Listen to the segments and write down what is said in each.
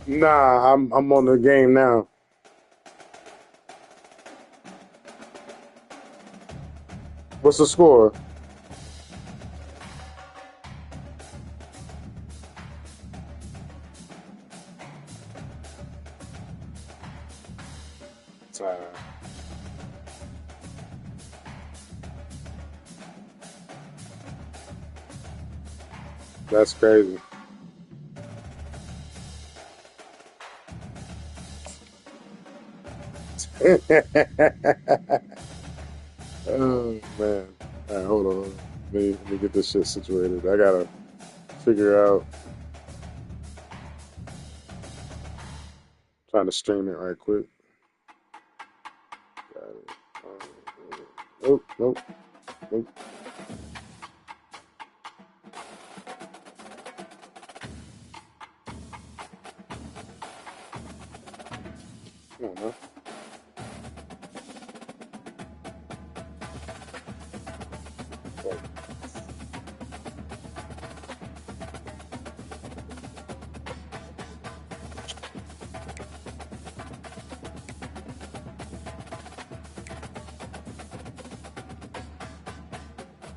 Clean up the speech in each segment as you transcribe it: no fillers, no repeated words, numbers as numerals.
Nah, I'm on the game now. What's the score? Time. That's crazy. Oh man. All right, hold on. Let me get this shit situated. I gotta figure out trying to stream it right quick. Got it. Nope, nope, nope. Come on, man.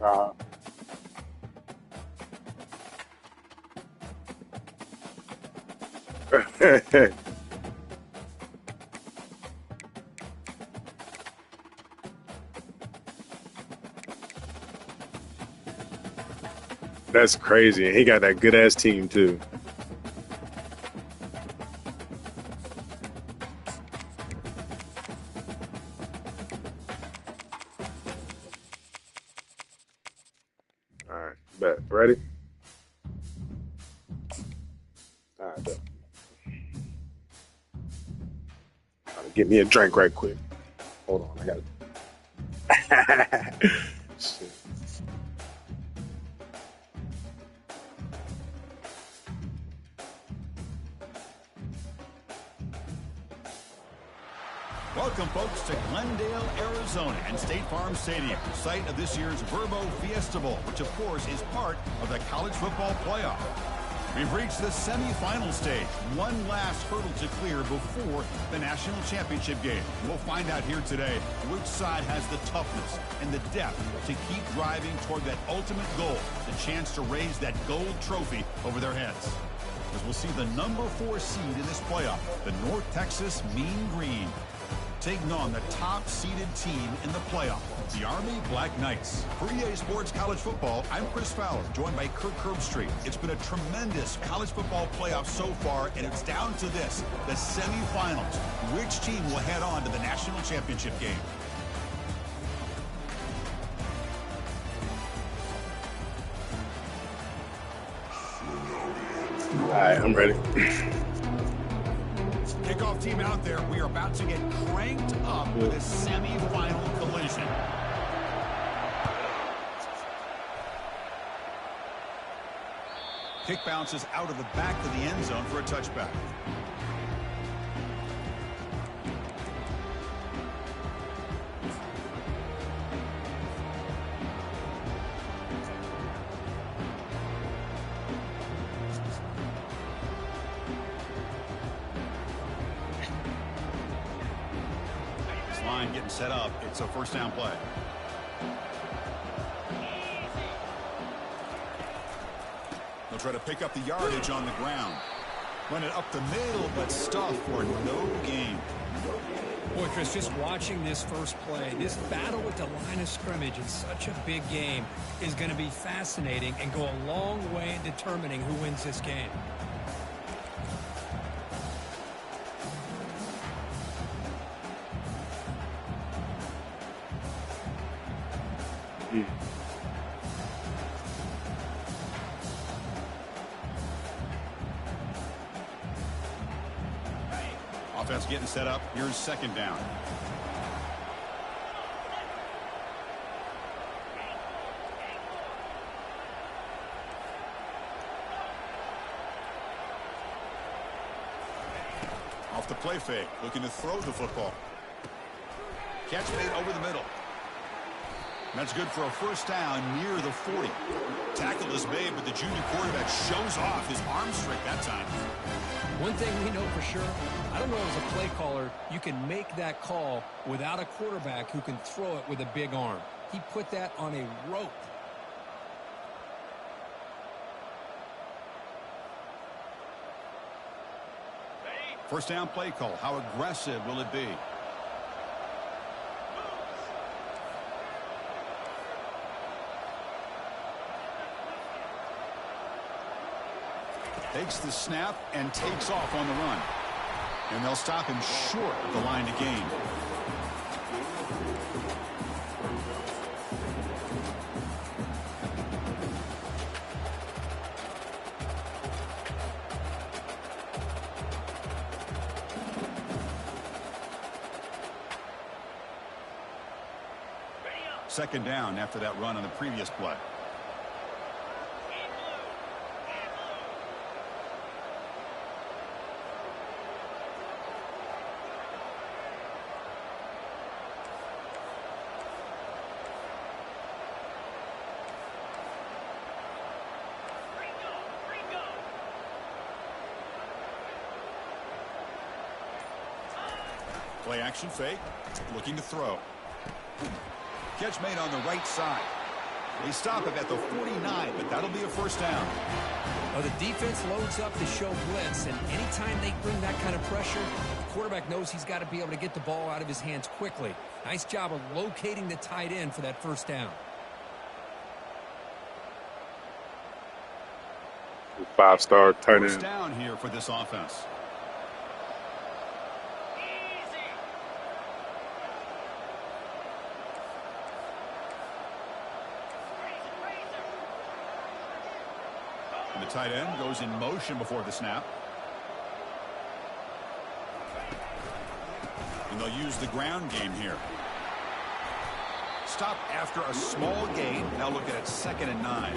Uh, That's crazy. He got that good ass team too. All right, bet. Ready? All right, bet. Get me a drink right quick. Hold on, I got it. Shit. Welcome, folks, to Glendale, Arizona, and State Farm Stadium, site of this year's Verbo Fiesta Bowl, which, of course, is part of the college football playoff. We've reached the semifinal stage, one last hurdle to clear before the national championship game. We'll find out here today which side has the toughness and the depth to keep driving toward that ultimate goal, the chance to raise that gold trophy over their heads. As we'll see the number 4 seed in this playoff, the North Texas Mean Green, taking on the top-seeded team in the playoff, the Army Black Knights. For EA Sports College Football, I'm Chris Fowler, joined by Kirk Herbstreit. It's been a tremendous college football playoff so far, and it's down to this, the semifinals. Which team will head on to the national championship game? All right, I'm ready. Kickoff team out there. We are about to get cranked up with a semi-final collision. Kick bounces out of the back of the end zone for a touchback. Getting set up. It's a first down play. They'll try to pick up the yardage on the ground. Run it up the middle, but stuffed for no gain. Boy, Chris, just watching this first play, this battle with the line of scrimmage in such a big game is going to be fascinating and go a long way in determining who wins this game. Offense getting set up. Here's second down. Off the play fake, looking to throw the football. Catch made over the middle. That's good for a first down near the 40. Tackle is made, but the junior quarterback shows off his arm strength that time. One thing we know for sure, I don't know as a play caller, you can make that call without a quarterback who can throw it with a big arm. He put that on a rope. First down play call. How aggressive will it be? Takes the snap and takes off on the run. And they'll stop him short of the line to gain. Second down after that run on the previous play. Play action fake, looking to throw. Catch made on the right side. They stop him at the 49, but that'll be a first down. Well, the defense loads up to show blitz, and anytime they bring that kind of pressure, the quarterback knows he's got to be able to get the ball out of his hands quickly. Nice job of locating the tight end for that first down. 5-star tight end. First down here for this offense. And the tight end goes in motion before the snap. And they'll use the ground game here. Stop after a small gain. Now look at it, 2nd and 9.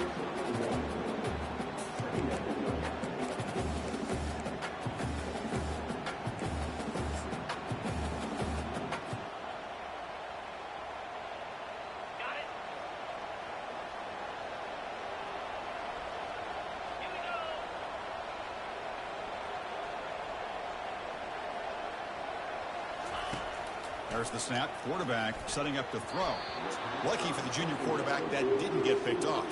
There's the snap. Quarterback setting up to throw. Lucky for the junior quarterback that didn't get picked off.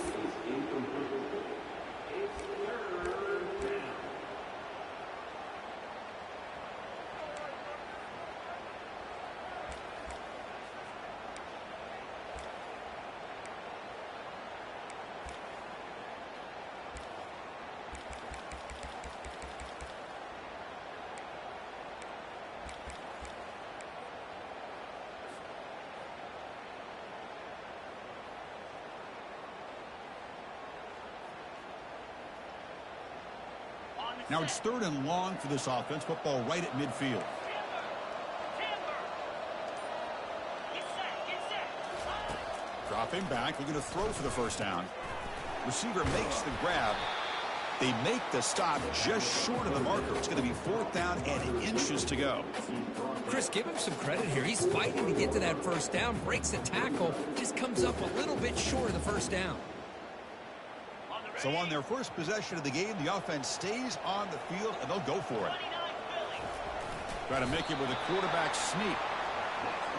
Now it's 3rd and long for this offense. Football right at midfield. Dropping back, looking to throw for the first down. Receiver makes the grab. They make the stop just short of the marker. It's going to be 4th down and inches to go. Chris, give him some credit here. He's fighting to get to that first down, breaks the tackle, just comes up a little bit short of the first down. So on their first possession of the game, the offense stays on the field, and they'll go for it. Try to make it with a quarterback sneak.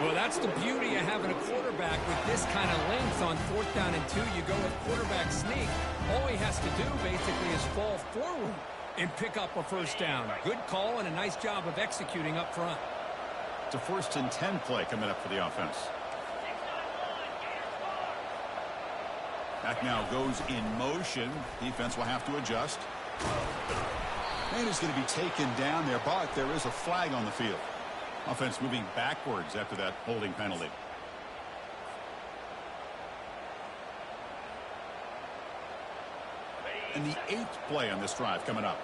Well, that's the beauty of having a quarterback with this kind of length on 4th down and 2. You go with quarterback sneak. All he has to do basically is fall forward and pick up a first down. Good call and a nice job of executing up front. It's a 1st and 10 play coming up for the offense. Back now goes in motion. Defense will have to adjust. And is going to be taken down there, but there is a flag on the field. Offense moving backwards after that holding penalty. And the 8th play on this drive coming up.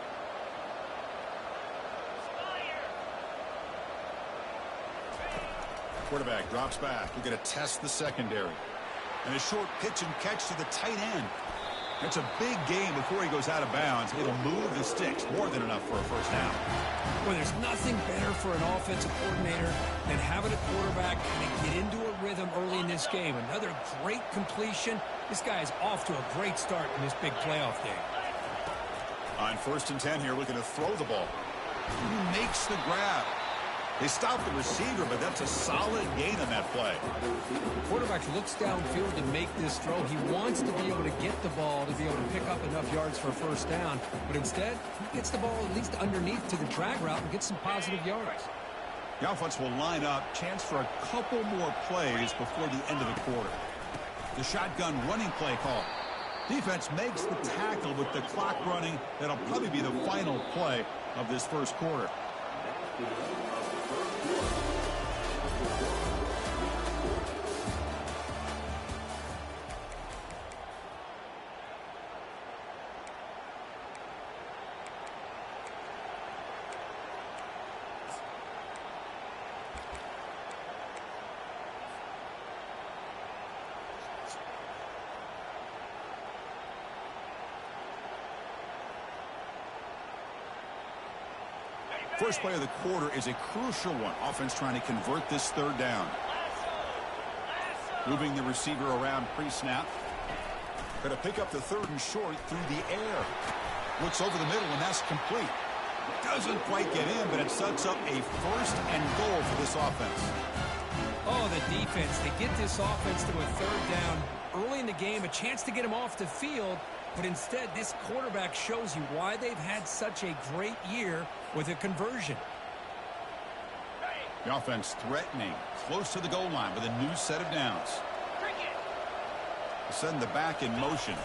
Quarterback drops back. We're going to test the secondary. And a short pitch and catch to the tight end. It's a big game before he goes out of bounds. It'll move the sticks. More than enough for a first down. Well, there's nothing better for an offensive coordinator than having a quarterback kind of get into a rhythm early in this this game. Another great completion. This guy is off to a great start in this big playoff game. On 1st and 10 here, looking to throw the ball. He makes the grab. They stop the receiver, but that's a solid gain on that play. The quarterback looks downfield to make this throw. He wants to be able to get the ball to be able to pick up enough yards for a first down. But instead, he gets the ball at least underneath to the drag route and gets some positive yards. The offense will line up. Chance for a couple more plays before the end of the quarter. The shotgun running play call. Defense makes the tackle with the clock running. That'll probably be the final play of this first quarter. First play of the quarter is a crucial one. Offense trying to convert this third down. Moving the receiver around pre-snap. Going to pick up the 3rd and short through the air. Looks over the middle, and that's complete. Doesn't quite get in, but it sets up a 1st and goal for this offense. Oh, the defense. They get this offense to a 3rd down early in the game, a chance to get him off the field. But instead, this quarterback shows you why they've had such a great year with a conversion. The offense threatening, close to the goal line with a new set of downs. Send the back in motion.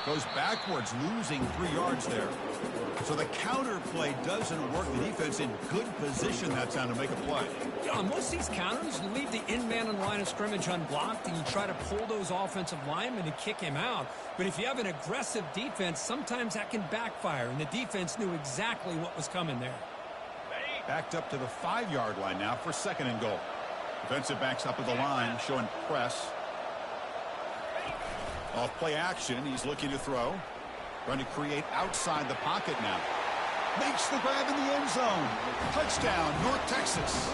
Goes backwards, losing 3 yards there. So the counter play doesn't work. The defense in good position that time to make a play. You know, on most of these counters, you leave the in-man on the line of scrimmage unblocked, and you try to pull those offensive linemen to kick him out. But if you have an aggressive defense, sometimes that can backfire, and the defense knew exactly what was coming there. Backed up to the 5-yard line now for 2nd and goal. Defensive backs up at the line, showing press. Off play action, he's looking to throw. Trying to create outside the pocket now. Makes the grab in the end zone. Touchdown, North Texas.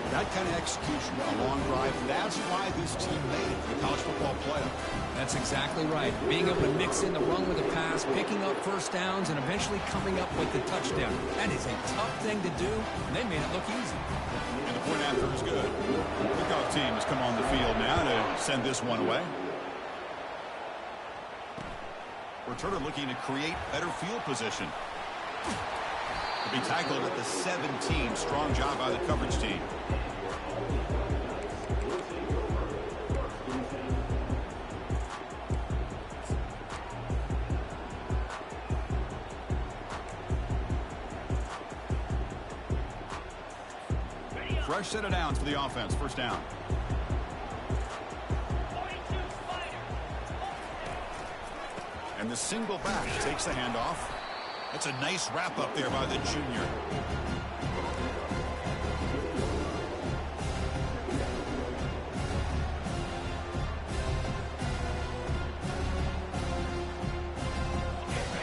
That kind of execution, a long drive, that's why this team made the college football playoff. That's exactly right. Being able to mix in the run with the pass, picking up first downs, and eventually coming up with the touchdown. That is a tough thing to do, and they made it look easy. And the point after is good. The kickoff team has come on the field now to send this one away. Returner looking to create better field position. To be tackled at the 17. Strong job by the coverage team. Fresh set of downs for the offense. First down. And the single back takes the handoff. That's a nice wrap up there by the junior.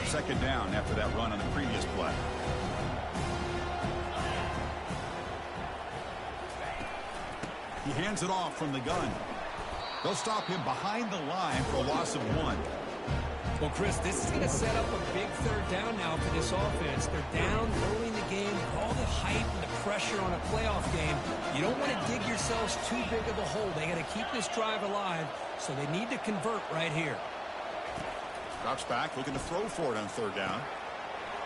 Second down after that run on the previous play. He hands it off from the gun. They'll stop him behind the line for a loss of 1. Well, Chris, this is going to set up a big third down now for this offense. They're down early in the game. All the hype and the pressure on a playoff game. You don't want to dig yourselves too big of a hole. They got to keep this drive alive, so they need to convert right here. Drops back, looking to throw for it on 3rd down.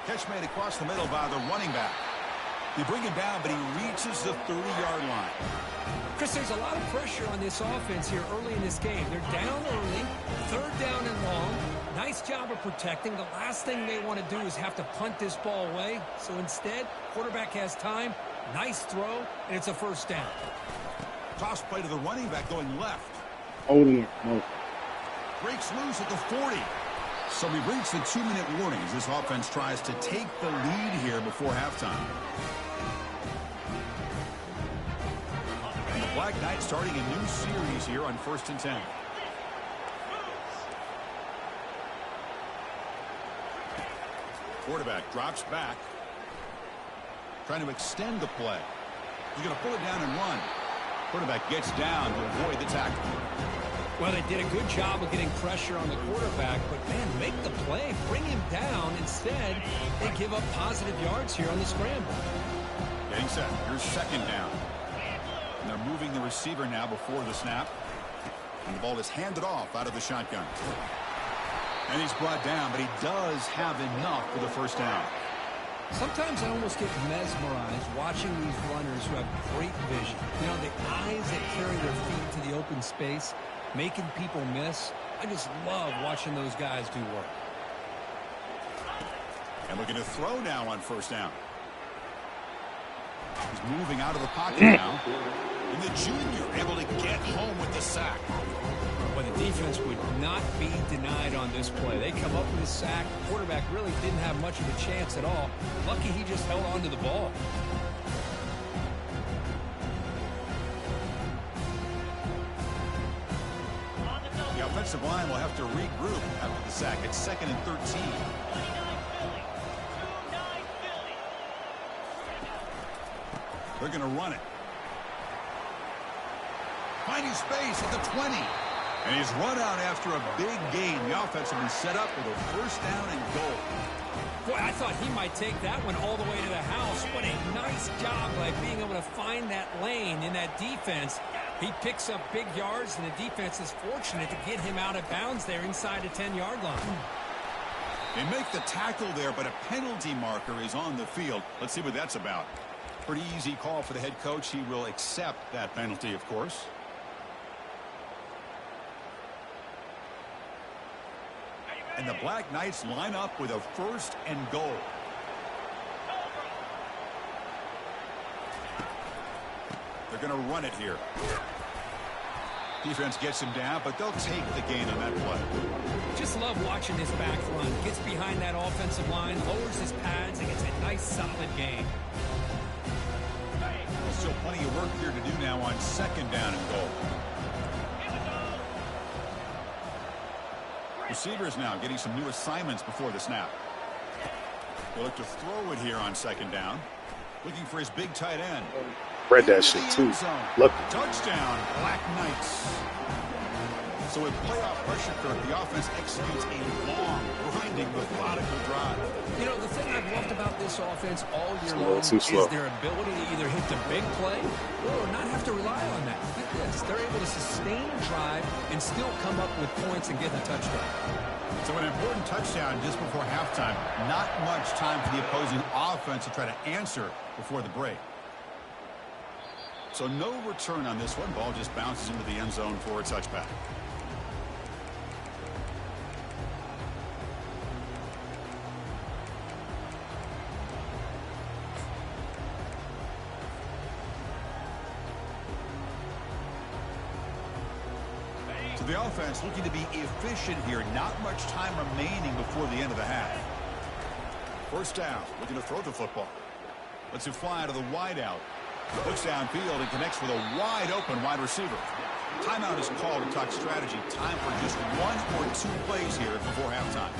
Catch made across the middle by the running back. They bring him down, but he reaches the 30-yard line. Chris, there's a lot of pressure on this offense here early in this game. They're down early, 3rd down and long. Nice job of protecting. The last thing they want to do is have to punt this ball away. So instead, quarterback has time. Nice throw, and it's a first down. Toss play to the running back going left. Holding it. Breaks loose at the 40. So we've reached the 2-minute warning as this offense tries to take the lead here before halftime. And the Black Knights starting a new series here on 1st and 10. Quarterback drops back. Trying to extend the play. He's going to pull it down and run. Quarterback gets down to avoid the tackle. Well, they did a good job of getting pressure on the quarterback, but, man, make the play. Bring him down. Instead, they give up positive yards here on the scramble. Getting set. Here's second down. And they're moving the receiver now before the snap. And the ball is handed off out of the shotgun. And he's brought down, but he does have enough for the first down. Sometimes I almost get mesmerized watching these runners who have great vision. You know, the eyes that carry their feet to the open space, making people miss. I just love watching those guys do work. And looking to throw now on first down. He's moving out of the pocket now. And the junior able to get home with the sack. But the defense would not be denied on this play. They come up with a sack. The quarterback really didn't have much of a chance at all. Lucky he just held on to the ball. The offensive line will have to regroup after the sack. It's 2nd and 13. They're going to run it. Finding space at the 20. And he's run out after a big gain. The offense will be set up with a first down and goal. Boy, I thought he might take that one all the way to the house. What a nice job by being able to find that lane in that defense. He picks up big yards, and the defense is fortunate to get him out of bounds there inside the 10-yard line. They make the tackle there, but a penalty marker is on the field. Let's see what that's about. Pretty easy call for the head coach. He will accept that penalty, of course. And the Black Knights line up with a first and goal. They're going to run it here. Defense gets him down, but they'll take the gain on that play. Just love watching this back run. Gets behind that offensive line, lowers his pads, and gets a nice solid gain. Still plenty of work here to do now on second down and goal. Receivers now getting some new assignments before the snap. They look to throw it here on second down. Looking for his big tight end. Read that shit too. Look. Touchdown, Black Knights. So with playoff pressure, Kirk, the offense executes a long, grinding, methodical drive. You know, the thing I've loved about this offense all year Slow, long too slow. is their ability to either hit the big play or not have to rely on that. Look at this. They're able to sustain a drive and still come up with points and get the touchdown. So an important touchdown just before halftime. Not much time for the opposing offense to try to answer before the break. So no return on this one. Ball just bounces into the end zone for a touchback. So the offense looking to be efficient here. Not much time remaining before the end of the half. First down, looking to throw the football. Lets it fly to the wideout. Looks downfield and connects with a wide-open wide receiver. Timeout is called to talk strategy. Time for just one or two plays here before halftime.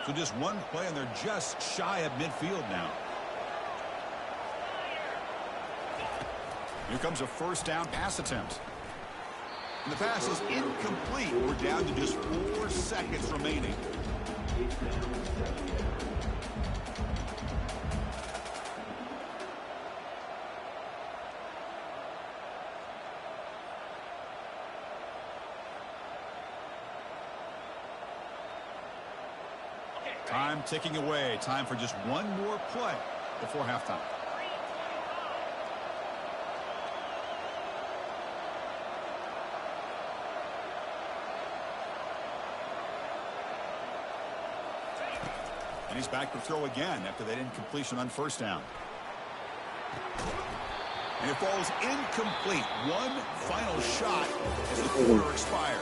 So just one play, and they're just shy of midfield now. Here comes a first down pass attempt. And the pass is incomplete. We're down to just 4 seconds remaining. Time ticking away. Time for just one more play before halftime. And he's back to throw again after that incompletion on first down. And it falls incomplete. One final shot as the quarter expires.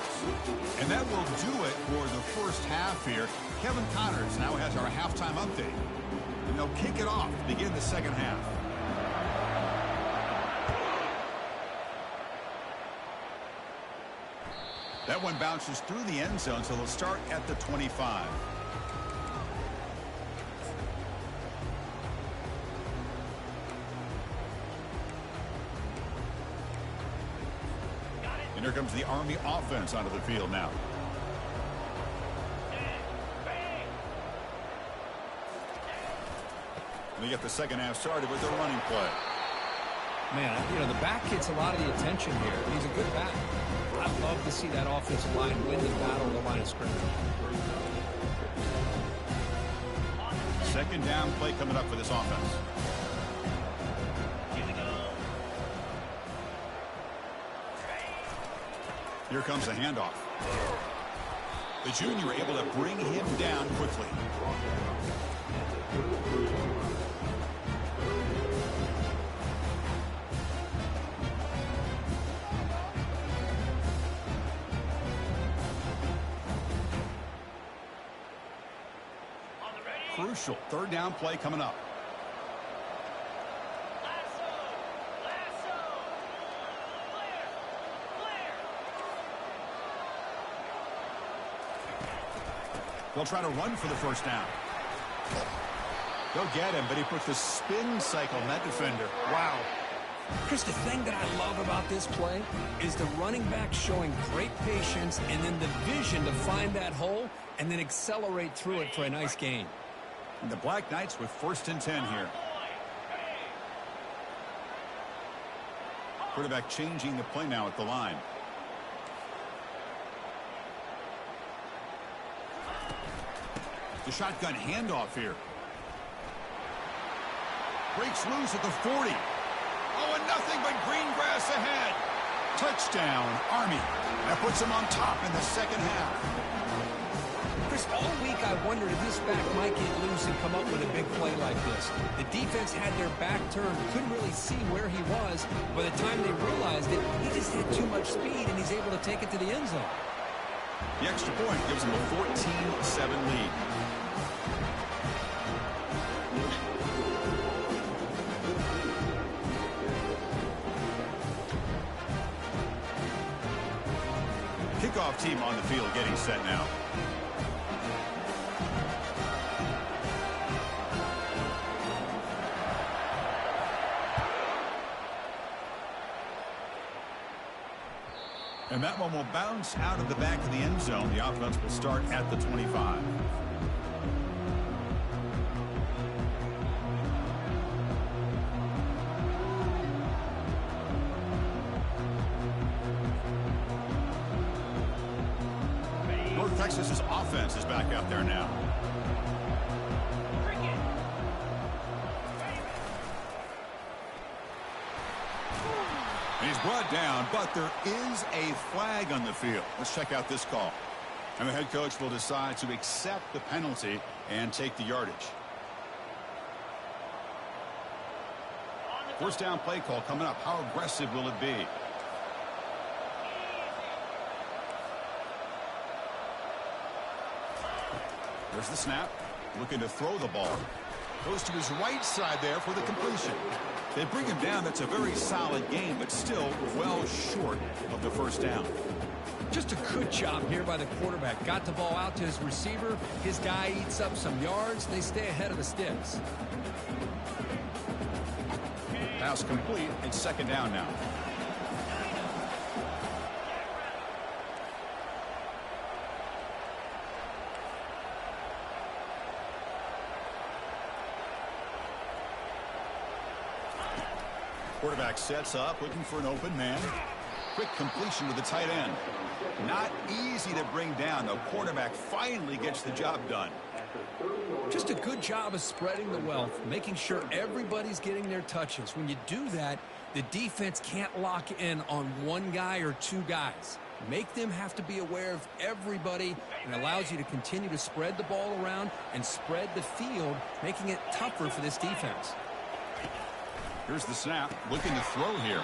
And that will do it for the first half here. Kevin Connors now has our halftime update. And they'll kick it off to begin the second half. That one bounces through the end zone, so they'll start at the 25. And here comes the Army offense onto the field now. And they get the second half started with their running play. Man, you know, the back gets a lot of the attention here. He's a good back. I'd love to see that offensive line win the battle of the line of scrimmage. Second down play coming up for this offense. Here comes the handoff. The junior able to bring him down quickly. Crucial third down play coming up. They'll try to run for the first down. They'll get him, but he puts the spin cycle on that defender. Wow. Chris, the thing that I love about this play is the running back showing great patience and then the vision to find that hole and then accelerate through it for a nice gain. And the Black Knights with 1st and 10 here. Quarterback changing the play now at the line. The shotgun handoff here. Breaks loose at the 40. Oh, and nothing but green grass ahead. Touchdown, Army. That puts them on top in the second half. Chris, all week I wondered if this back might get loose and come up with a big play like this. The defense had their back turned, couldn't really see where he was. By the time they realized it, he just had too much speed, and he's able to take it to the end zone. The extra point gives them a 14-7 lead. Kickoff team on the field getting set now. And that one will bounce out of the back of the end zone. The offense will start at the 25. North Texas's offense is back out there now. He's brought down, but there is a flag on the field. Let's check out this call. And the head coach will decide to accept the penalty and take the yardage. First down play call coming up. How aggressive will it be? There's the snap. Looking to throw the ball. Goes to his right side there for the completion. They bring him down. That's a very solid game, but still well short of the first down. Just a good job here by the quarterback. Got the ball out to his receiver. His guy eats up some yards. They stay ahead of the sticks. Pass complete. It's second down now. Quarterback sets up, looking for an open man. Quick completion to the tight end. Not easy to bring down. The quarterback finally gets the job done. Just a good job of spreading the wealth, making sure everybody's getting their touches. When you do that, the defense can't lock in on one guy or two guys. Make them have to be aware of everybody, and allows you to continue to spread the ball around and spread the field, making it tougher for this defense. Here's the snap. Looking to throw here.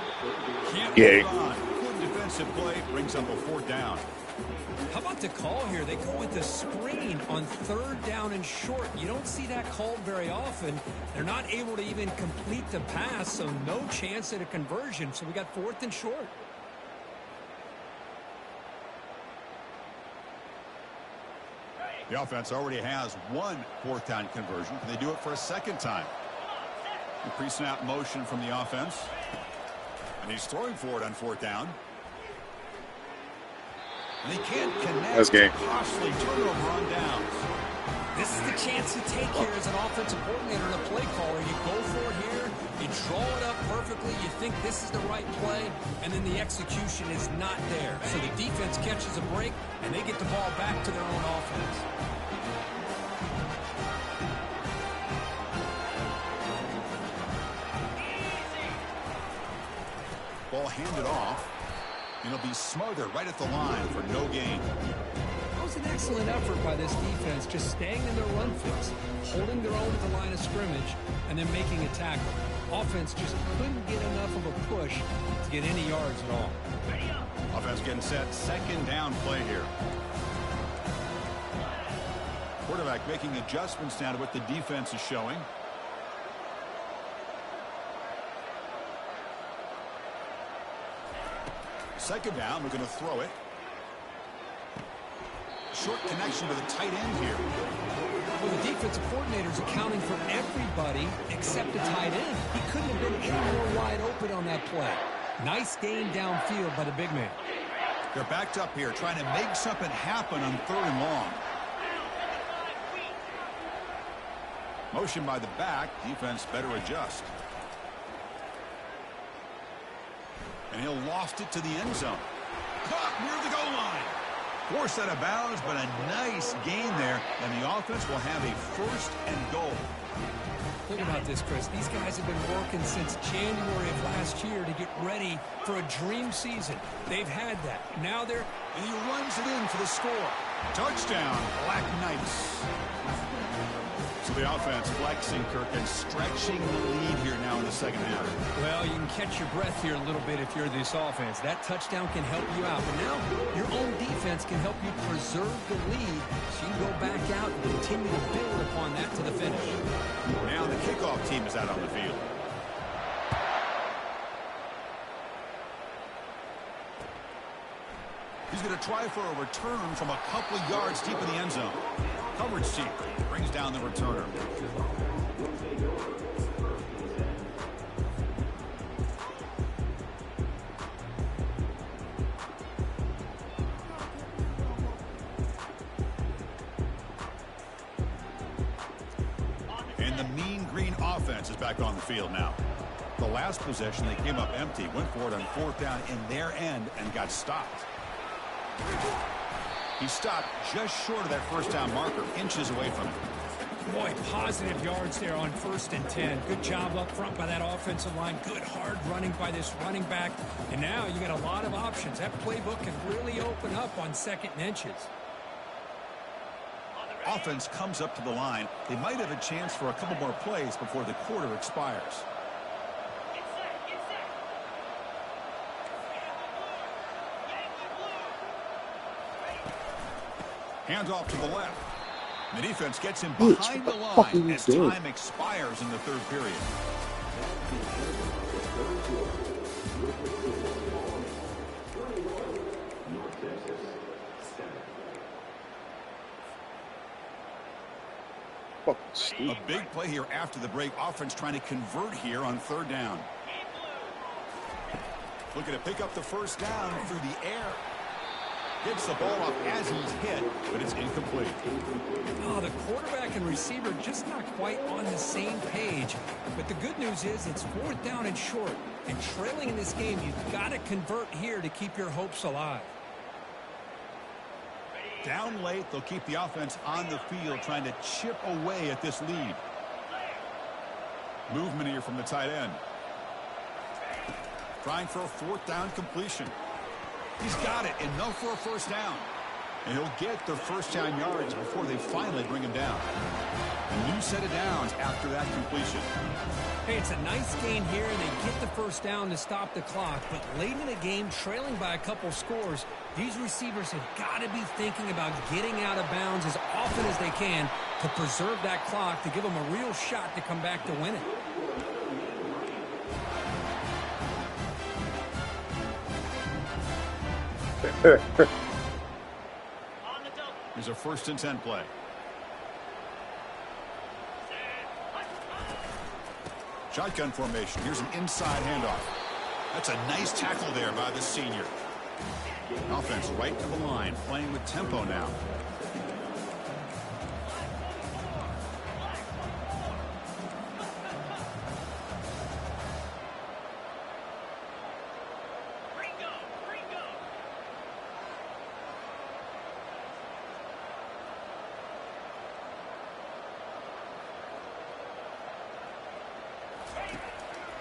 Can't hold on. Good defensive play. Brings up a fourth down. How about the call here? They go with the screen on third down and short. You don't see that called very often. They're not able to even complete the pass, so no chance at a conversion. So we got 4th and short. The offense already has one fourth down conversion. Can they do it for a second time? The pre-snap motion from the offense. And he's throwing for it on fourth down. And he can't connect. That's game. Costly turnover on downs. This is the chance you take here as an offensive coordinator and a play caller. You go for it here, you draw it up perfectly, you think this is the right play, and then the execution is not there. So the defense catches a break, and they get the ball back to their own offense. Ball handed off. And he'll be smothered right at the line for no gain. That was an excellent effort by this defense, just staying in their run fix, holding their own at the line of scrimmage, and then making a tackle. Offense just couldn't get enough of a push to get any yards at all. Offense getting set. Second down play here. Quarterback making adjustments now to what the defense is showing. Second down, we're going to throw it. Short connection to the tight end here. Well, the defensive coordinator's accounting for everybody except the tight end. He couldn't have been any more wide open on that play. Nice gain downfield by the big man. They're backed up here, trying to make something happen on third and long. Motion by the back. Defense better adjust. And he'll loft it to the end zone. Caught near the goal line. Forced out of bounds, but a nice gain there. And the offense will have a first and goal. Think about this, Chris. These guys have been working since January of last year to get ready for a dream season. They've had that. Now they're... And he runs it in for the score. Touchdown, Black Knights. So the offense flexing, Kirk, and stretching the lead here now in the second half. Well, you can catch your breath here a little bit if you're this offense. That touchdown can help you out. But now your own defense can help you preserve the lead so you can go back out and continue to build upon that to the finish. Now the kickoff team is out on the field. He's going to try for a return from a couple of yards deep in the end zone. Coverage team brings down the returner. And the mean green offense is back on the field now. The last possession, they came up empty, went for it on fourth down in their end and got stopped. He stopped just short of that first down marker, inches away from it. Boy, positive yards there on 1st and 10. Good job up front by that offensive line. Good hard running by this running back. And now you got a lot of options. That playbook can really open up on 2nd and inches. Offense comes up to the line. They might have a chance for a couple more plays before the quarter expires. Hands off to the left. The defense gets him behind the line as time expires in the third period. A big play here after the break. Offense trying to convert here on third down. Looking to pick up the first down through the air. Gets the ball off as he's hit, but it's incomplete. Oh, the quarterback and receiver just not quite on the same page. But the good news is it's 4th down and short. And trailing in this game, you've got to convert here to keep your hopes alive. Down late, they'll keep the offense on the field trying to chip away at this lead. Movement here from the tight end. Trying for a 4th down completion. He's got it, enough for a first down. And he'll get the first down yards before they finally bring him down. A new set of downs after that completion. Hey, it's a nice gain here, and they get the first down to stop the clock. But late in the game, trailing by a couple scores, these receivers have got to be thinking about getting out of bounds as often as they can to preserve that clock, to give them a real shot to come back to win it. Here's a 1st and 10 play. Shotgun formation. Here's an inside handoff. That's a nice tackle there by the senior. Offense right to the line, playing with tempo now.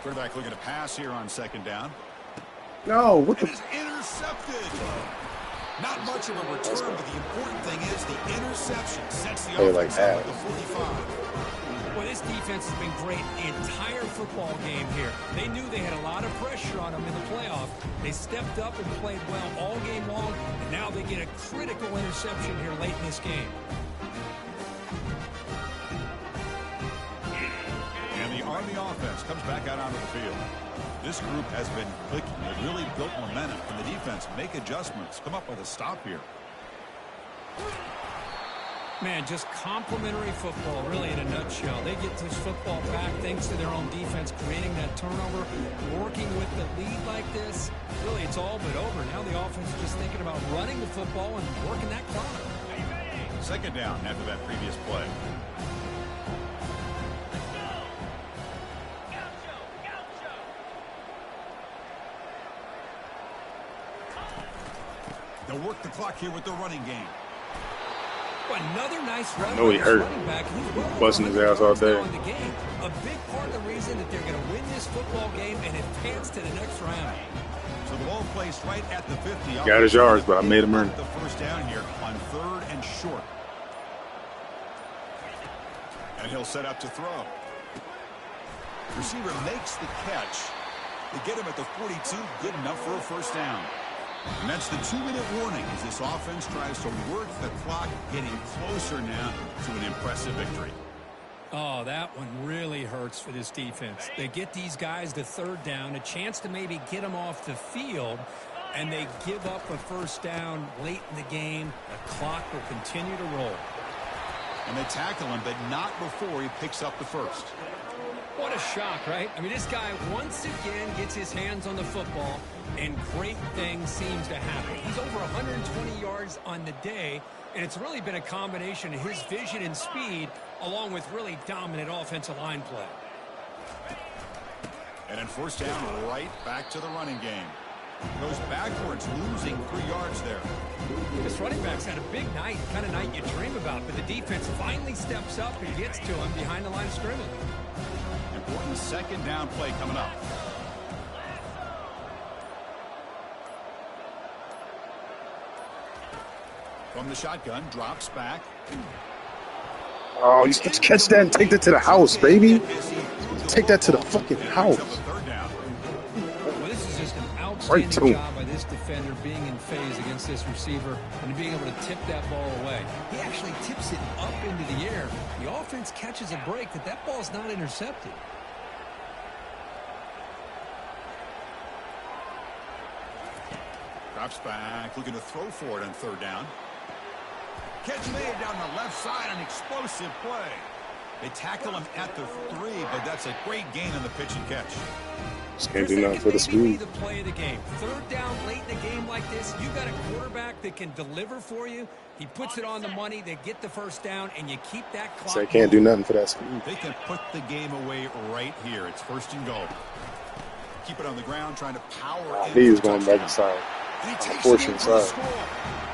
Quarterback looking to pass here on 2nd down. No, what the? It is intercepted. Not much of a return, but the important thing is the interception sets the offense up at the 45. Well, this defense has been great the entire football game here. They knew they had a lot of pressure on them in the playoff. They stepped up and played well all game long, and now they get a critical interception here late in this game. Army offense comes back out onto the field. This group has been clicking. It really built momentum. Can the defense make adjustments? Come up with a stop here. Man, just complimentary football, really, in a nutshell. They get this football back thanks to their own defense, creating that turnover, working with the lead like this. Really, it's all but over. Now the offense is just thinking about running the football and working that clock. 2nd down after that previous play. They'll work the clock here with the running game. Another nice run. I know he hurt. Busting his ass all day. A big part of the reason that they're going to win this football game and advance to the next round. So the ball placed right at the 50. Got his yards, but I made him earn. The 1st down here on 3rd and short. And he'll set up to throw. Receiver makes the catch. They get him at the 42. Good enough for a 1st down. And that's the 2-minute warning as this offense tries to work the clock, getting closer now to an impressive victory. Oh, that one really hurts for this defense. They get these guys to 3rd down, a chance to maybe get them off the field, and they give up a 1st down late in the game. The clock will continue to roll. And they tackle him, but not before he picks up the 1st. What a shock, right? I mean, this guy once again gets his hands on the football, and great things seems to happen. He's over 120 yards on the day, and it's really been a combination of his vision and speed, along with really dominant offensive line play. And then 1st down, right back to the running game. Goes backwards, losing 3 yards there. This running back's had a big night, the kind of night you dream about, but the defense finally steps up and gets to him behind the line of scrimmage. Important 2nd down play coming up. From the shotgun, drops back. Oh, you supposed to catch that and take that to the house, baby. Take that to the fucking house. Well, this is just an outstanding job by this defender being in phase against this receiver and being able to tip that ball away. He actually tips it up into the air. The offense catches a break that ball's not intercepted. Drops back, looking to throw for it on 3rd down. Catch made down the left side, an explosive play. They tackle him at the 3, but that's a great gain on the pitch and catch. Just can't do nothing for the speed. The play of the game. 3rd down late in the game like this, you got a quarterback that can deliver for you. He puts it on the money. They get the 1st down, and you keep that clock. So they can't do nothing for that speed. They can put the game away right here. It's 1st and goal. Keep it on the ground, trying to power in. He's going back inside. And he takes Fortune it side.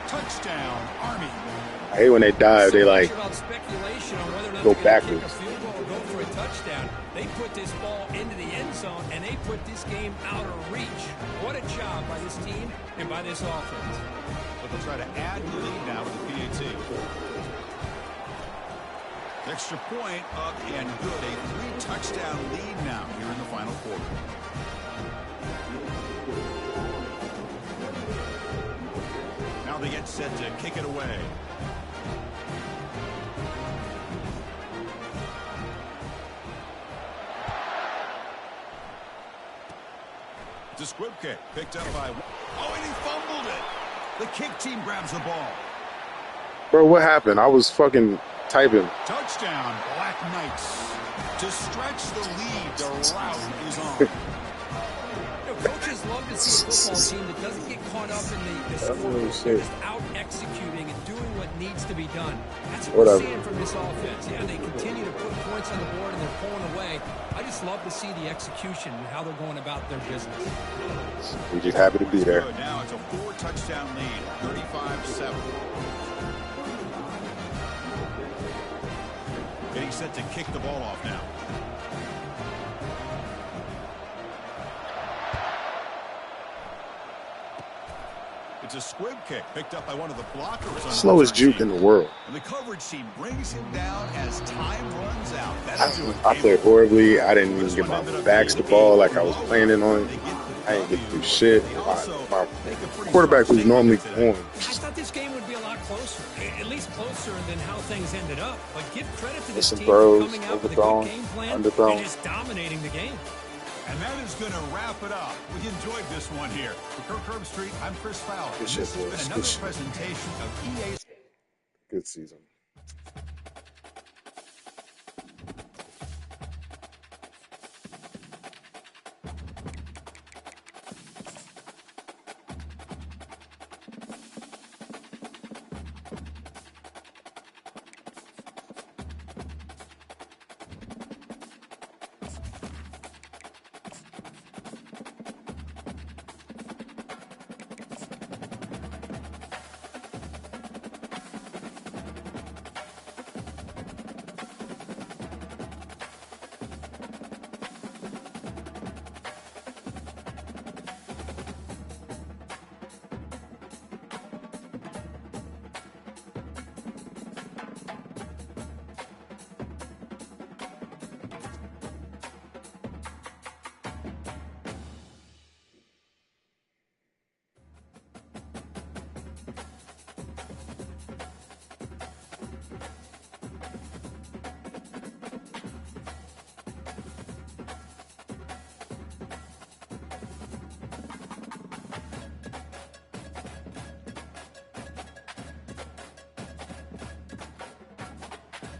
Touchdown, Army. I hate when they dive. They like go backwards. Go for a touchdown. They put this ball into the end zone, and they put this game out of reach. What a job by this team and by this offense. But they'll try to add the lead now with the PAT. Extra point up and good. A 3-touchdown lead now here in the final quarter. Now they get set to kick it away. It's a squib kick picked up by... Oh, and he fumbled it. The kick team grabs the ball. Bro, what happened? I was fucking typing. Touchdown, Black Knights. To stretch the lead, the route is on. Coaches love to see a football team that doesn't get caught up in the scoreboard. They're just out executing and doing what needs to be done. That's what we're seeing from this offense. Yeah, they continue to put points on the board and they're pulling away. I just love to see the execution and how they're going about their business. We're just happy to be there. Now it's a 4-touchdown lead, 35-7. Getting set to kick the ball off now. It's a squib kick picked up by one of the blockers. Slowest juke in the world. And the coverage team brings him down as time runs out. I played horribly. I didn't even get my backs to ball like I was planning on. I didn't get to do shit. My quarterback was normally on. I thought this game would be a lot closer, at least closer than how things ended up. But give credit to this team for coming out with a good game plan and just dominating the game. And that is going to wrap it up. We enjoyed this one here. For Kirk Herbstreit, I'm Chris Fowler. This has been another presentation of EA's. Good season.